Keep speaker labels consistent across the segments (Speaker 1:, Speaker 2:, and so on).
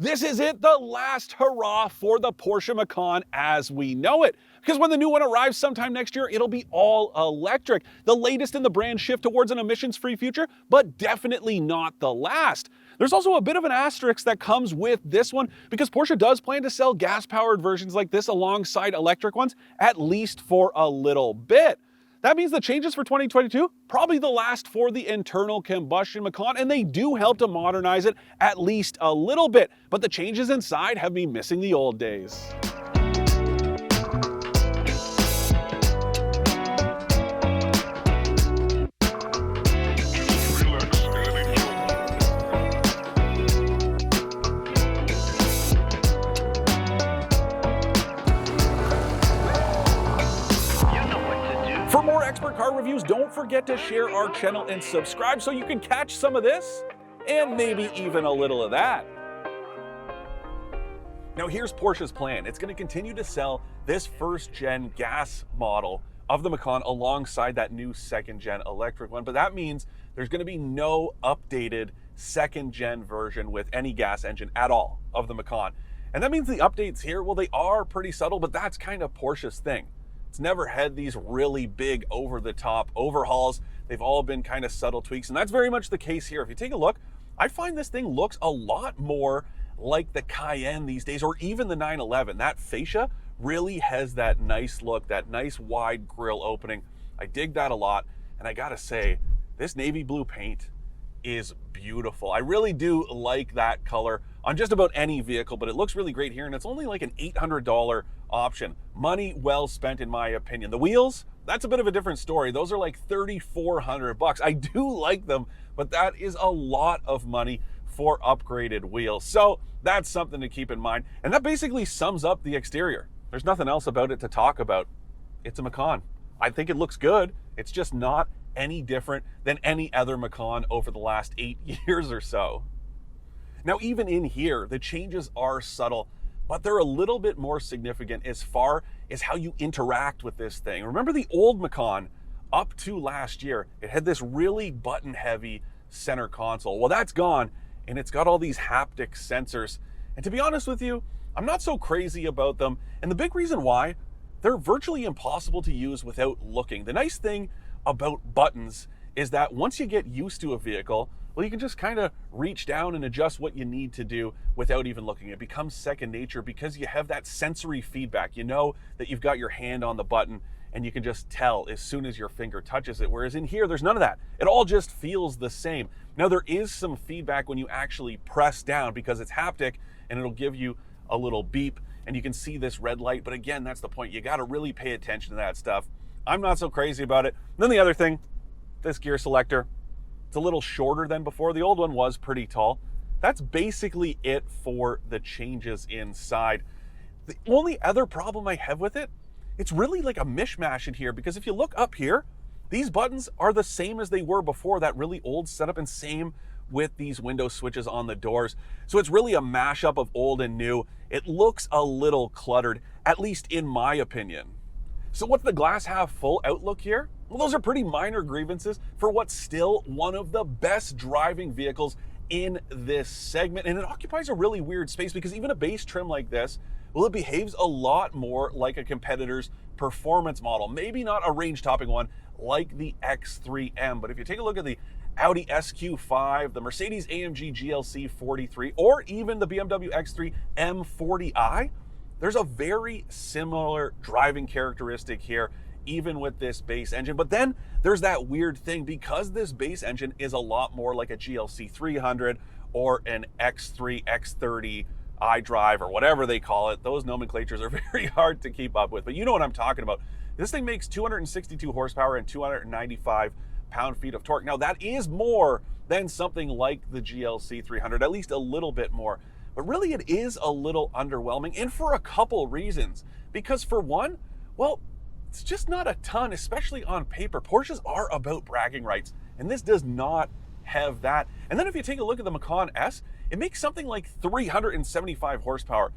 Speaker 1: This is it, the last hurrah for the Porsche Macan as we know it. Because when the new one arrives sometime next year, it'll be all electric. The latest in the brand shift towards an emissions-free future, but definitely not the last. There's also a bit of an asterisk that comes with this one because Porsche does plan to sell gas-powered versions like this alongside electric ones, at least for a little bit. That means the changes for 2022, probably the last for the internal combustion Macan, and they do help to modernize it at least a little bit. But the changes inside have me missing the old days. For more expert car reviews, don't forget to share our channel and subscribe so you can catch some of this and maybe even a little of that. Now here's Porsche's plan. It's going to continue to sell this first-gen gas model of the Macan alongside that new second-gen electric one, but that means there's going to be no updated second-gen version with any gas engine at all of the Macan. And that means the updates here, well, they are pretty subtle, but that's kind of Porsche's thing. It's never had these really big over-the-top overhauls. They've all been kind of subtle tweaks, and that's very much the case here. If you take a look, I find this thing looks a lot more like the Cayenne these days, or even the 911. That fascia really has that nice look, that nice wide grille opening. I dig that a lot, and I gotta say, this navy blue paint is beautiful. I really do like that color on just about any vehicle, but it looks really great here, and it's only like an $800 option. Money well spent in my opinion. The wheels, that's a bit of a different story. Those are like $3,400. I do like them, but that is a lot of money for upgraded wheels. So that's something to keep in mind. And that basically sums up the exterior. There's nothing else about it to talk about. It's a Macan. I think it looks good. It's just not any different than any other Macan over the last 8 years or so. Now, even in here, the changes are subtle, but they're a little bit more significant as far as how you interact with this thing. Remember the old Macan up to last year, it had this really button-heavy center console. Well, that's gone, and it's got all these haptic sensors. And to be honest with you, I'm not so crazy about them. And the big reason why, they're virtually impossible to use without looking. The nice thing about buttons is that once you get used to a vehicle, well, you can just kind of reach down and adjust what you need to do without even looking. It becomes second nature because you have that sensory feedback. You know that you've got your hand on the button and you can just tell as soon as your finger touches it. Whereas in here, there's none of that. It all just feels the same. Now, there is some feedback when you actually press down because it's haptic and it'll give you a little beep and you can see this red light. But again, that's the point. You got to really pay attention to that stuff. I'm not so crazy about it. And then the other thing, this gear selector, it's a little shorter than before. The old one was pretty tall. That's basically it for the changes inside. The only other problem I have with it, it's really like a mishmash in here because if you look up here, these buttons are the same as they were before that really old setup, and same with these window switches on the doors. So it's really a mashup of old and new. It looks a little cluttered, at least in my opinion. So what's the glass half full outlook here? Well, those are pretty minor grievances for what's still one of the best driving vehicles in this segment. And it occupies a really weird space because even a base trim like this, well, it behaves a lot more like a competitor's performance model. Maybe not a range-topping one like the X3M, but if you take a look at the Audi SQ5, the Mercedes-AMG GLC 43, or even the BMW X3 M40i, there's a very similar driving characteristic here, even with this base engine. But then there's that weird thing, because this base engine is a lot more like a GLC 300 or an X3, X30 iDrive or whatever they call it. Those nomenclatures are very hard to keep up with, but you know what I'm talking about. This thing makes 262 horsepower and 295 pound-feet of torque. Now that is more than something like the GLC 300, at least a little bit more. But really it is a little underwhelming, and for a couple reasons. Because for one, well, it's just not a ton, especially on paper. Porsches are about bragging rights, and this does not have that. And then if you take a look at the Macan S, it makes something like 375 horsepower.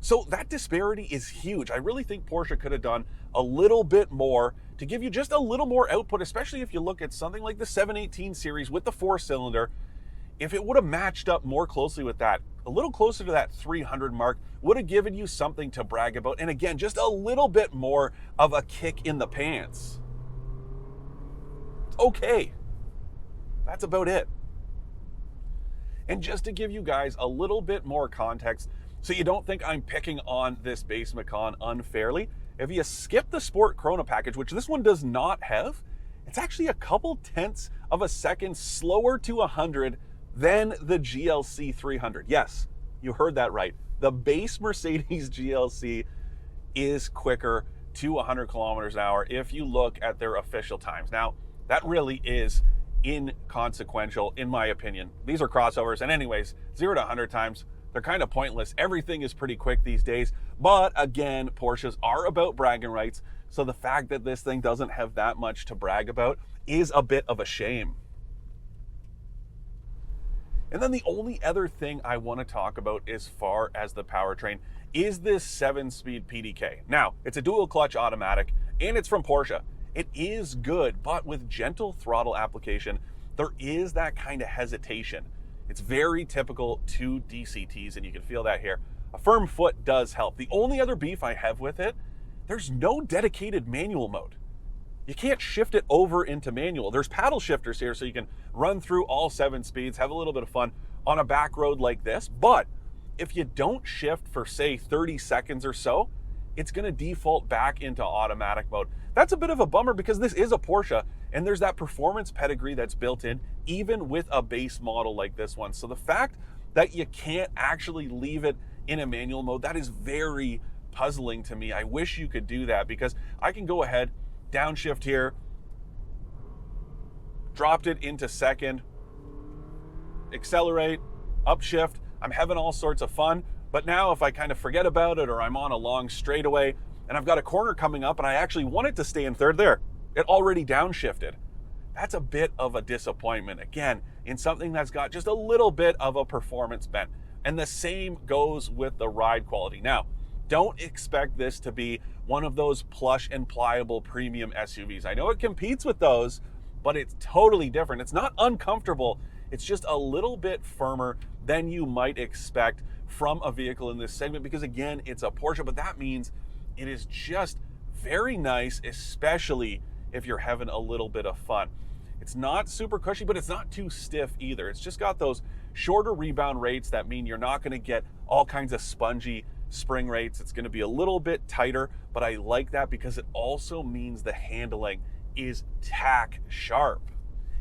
Speaker 1: So that disparity is huge. I really think Porsche could have done a little bit more to give you just a little more output, especially if you look at something like the 718 series with the 4-cylinder. If it would have matched up more closely with that, a little closer to that 300 mark would have given you something to brag about. And again, just a little bit more of a kick in the pants. Okay, that's about it. And just to give you guys a little bit more context, so you don't think I'm picking on this base Macan unfairly, if you skip the Sport Chrono package, which this one does not have, it's actually a couple tenths of a second slower to 100 than the GLC 300. Yes, you heard that right. The base Mercedes GLC is quicker to 100 kilometers an hour if you look at their official times. Now, that really is inconsequential in my opinion. These are crossovers, and anyways, 0 to 100 times, they're kind of pointless. Everything is pretty quick these days, but again, Porsches are about bragging rights, so the fact that this thing doesn't have that much to brag about is a bit of a shame. And then the only other thing I want to talk about as far as the powertrain is this 7-speed PDK. Now, it's a dual clutch automatic, and it's from Porsche. It is good, but with gentle throttle application, there is that kind of hesitation. It's very typical to DCTs, and you can feel that here. A firm foot does help. The only other beef I have with it, there's no dedicated manual mode. You can't shift it over into manual. There's paddle shifters here, so you can run through all 7 speeds, have a little bit of fun on a back road like this. But if you don't shift for, say, 30 seconds or so, it's going to default back into automatic mode. That's a bit of a bummer because this is a Porsche, and there's that performance pedigree that's built in, even with a base model like this one. So the fact that you can't actually leave it in a manual mode, that is very puzzling to me. I wish you could do that, because I can go ahead, downshift here, dropped it into second, accelerate, upshift. I'm having all sorts of fun. But now if I kind of forget about it, or I'm on a long straightaway and I've got a corner coming up and I actually want it to stay in third, there, it already downshifted. That's a bit of a disappointment, again, in something that's got just a little bit of a performance bent. And the same goes with the ride quality. Now, don't expect this to be one of those plush and pliable premium SUVs. I know it competes with those, but it's totally different. It's not uncomfortable. It's just a little bit firmer than you might expect from a vehicle in this segment, because again, it's a Porsche, but that means it is just very nice, especially if you're having a little bit of fun. It's not super cushy, but it's not too stiff either. It's just got those shorter rebound rates that mean you're not going to get all kinds of spongy spring rates. It's going to be a little bit tighter, but I like that because it also means the handling is tack sharp.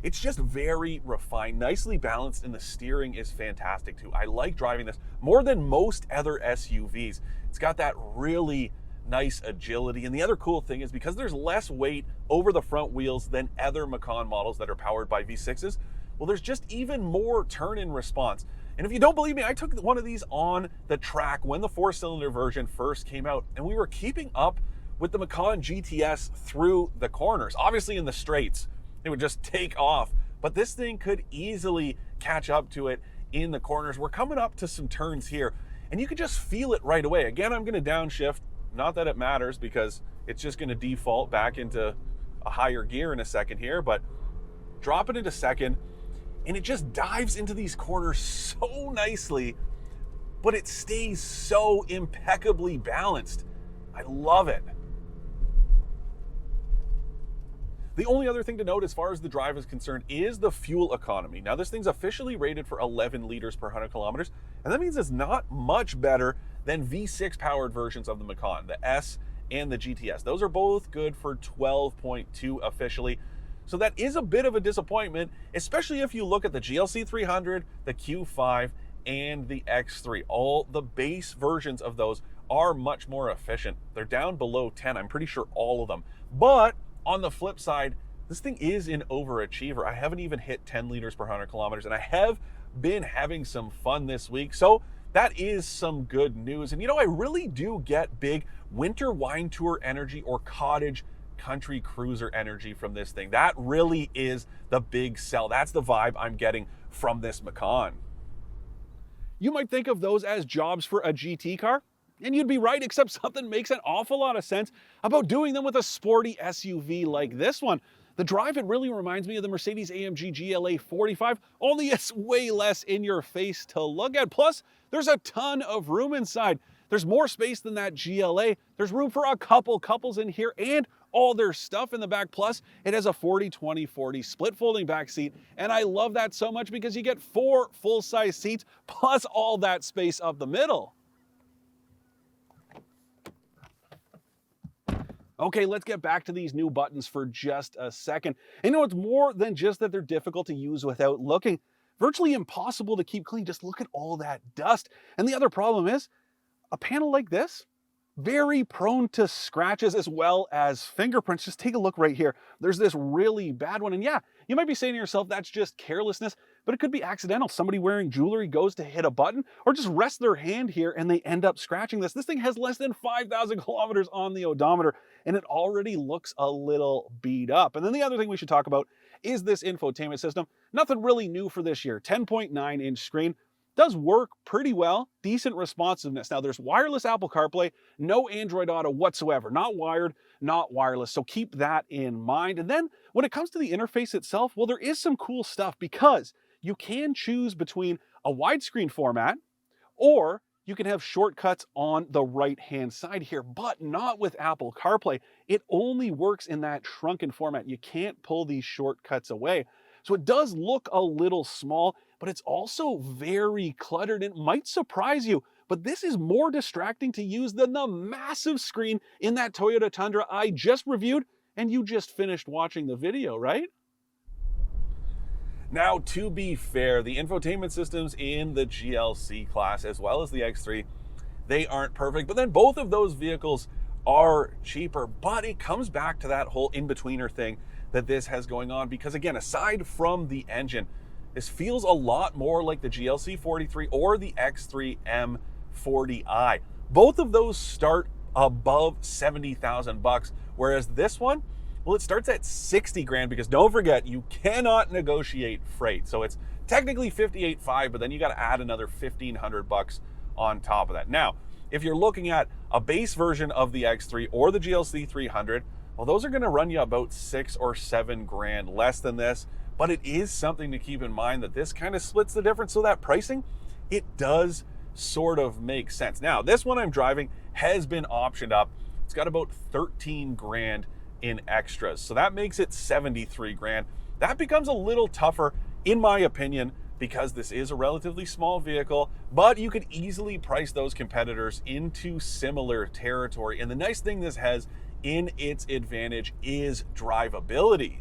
Speaker 1: It's just very refined, nicely balanced, and the steering is fantastic too. I like driving this more than most other SUVs. It's got that really nice agility. And the other cool thing is, because there's less weight over the front wheels than other Macan models that are powered by V6s, well, there's just even more turn-in response. And if you don't believe me, I took one of these on the track when the 4-cylinder version first came out, and we were keeping up with the Macan GTS through the corners. Obviously in the straights, it would just take off, but this thing could easily catch up to it in the corners. We're coming up to some turns here, and you could just feel it right away. Again, I'm going to downshift. Not that it matters, because it's just going to default back into a higher gear in a second here, but drop it into second, and it just dives into these corners so nicely, but it stays so impeccably balanced. I love it. The only other thing to note as far as the drive is concerned is the fuel economy. Now, this thing's officially rated for 11 liters per 100 kilometers, and that means it's not much better than V6 powered versions of the Macan, the S and the GTS. Those are both good for 12.2 officially. So that is a bit of a disappointment, especially if you look at the GLC 300, the Q5, and the X3. All the base versions of those are much more efficient. They're down below 10, I'm pretty sure all of them. But on the flip side, this thing is an overachiever. I haven't even hit 10 liters per 100 kilometers, and I have been having some fun this week. So that is some good news. And you know, I really do get big winter wine tour energy or cottage country cruiser energy from this thing. That really is the big sell. That's the vibe I'm getting from this Macan. You might think of those as jobs for a GT car, and you'd be right, except something makes an awful lot of sense about doing them with a sporty SUV like this one. The drive, it really reminds me of the Mercedes-AMG GLA 45, only it's way less in your face to look at. Plus, there's a ton of room inside. There's more space than that GLA. There's room for a couple couples in here and all their stuff in the back. Plus, it has a 40-20-40 split folding back seat. And I love that so much because you get 4 full-size seats plus all that space up the middle. Okay, let's get back to these new buttons for just a second. And it's more than just that they're difficult to use without looking. Virtually impossible to keep clean. Just look at all that dust. And the other problem is, a panel like this, very prone to scratches as well as fingerprints. Just take a look right here. There's this really bad one. And yeah, you might be saying to yourself, that's just carelessness, but it could be accidental. Somebody wearing jewelry goes to hit a button or just rests their hand here and they end up scratching this. This thing has less than 5,000 kilometers on the odometer and it already looks a little beat up. And then the other thing we should talk about is this infotainment system. Nothing really new for this year. 10.9-inch screen. Does work pretty well, decent responsiveness. Now there's wireless Apple CarPlay, no Android Auto whatsoever, not wired, not wireless. So keep that in mind. And then when it comes to the interface itself, well, there is some cool stuff because you can choose between a widescreen format or you can have shortcuts on the right-hand side here, but not with Apple CarPlay. It only works in that shrunken format. You can't pull these shortcuts away. So it does look a little small, but it's also very cluttered and might surprise you. But this is more distracting to use than the massive screen in that Toyota Tundra I just reviewed, and you just finished watching the video, right? Now, to be fair, the infotainment systems in the GLC class, as well as the X3, they aren't perfect, but then both of those vehicles are cheaper. But it comes back to that whole in-betweener thing that this has going on, because again, aside from the engine, this feels a lot more like the GLC 43 or the X3 M40i. Both of those start above 70,000 bucks, whereas this one, well, it starts at 60 grand because don't forget, you cannot negotiate freight. So it's technically 58.5, but then you got to add another 1,500 bucks on top of that. Now, if you're looking at a base version of the X3 or the GLC 300, well, those are going to run you about 6 or 7 grand less than this. But it is something to keep in mind that this kind of splits the difference. So that pricing, it does sort of make sense. Now, this one I'm driving has been optioned up. It's got about 13 grand in extras. So that makes it 73 grand. That becomes a little tougher, in my opinion, because this is a relatively small vehicle, but you could easily price those competitors into similar territory. And the nice thing this has in its advantage is drivability.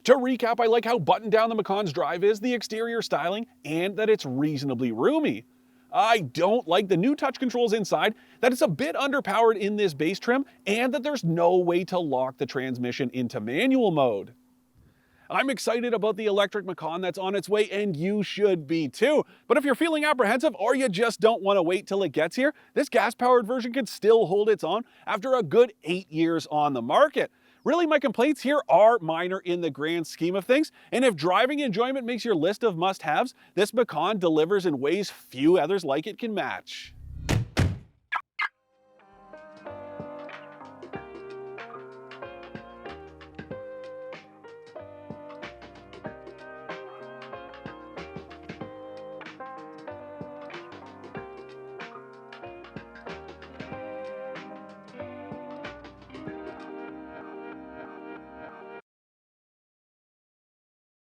Speaker 1: To recap, I like how buttoned down the Macan's drive is, the exterior styling, and that it's reasonably roomy. I don't like the new touch controls inside, that it's a bit underpowered in this base trim, and that there's no way to lock the transmission into manual mode. I'm excited about the electric Macan that's on its way, and you should be too. But if you're feeling apprehensive or you just don't want to wait till it gets here, this gas-powered version could still hold its own after a good 8 years on the market. Really, my complaints here are minor in the grand scheme of things, and if driving enjoyment makes your list of must-haves, this Macan delivers in ways few others like it can match.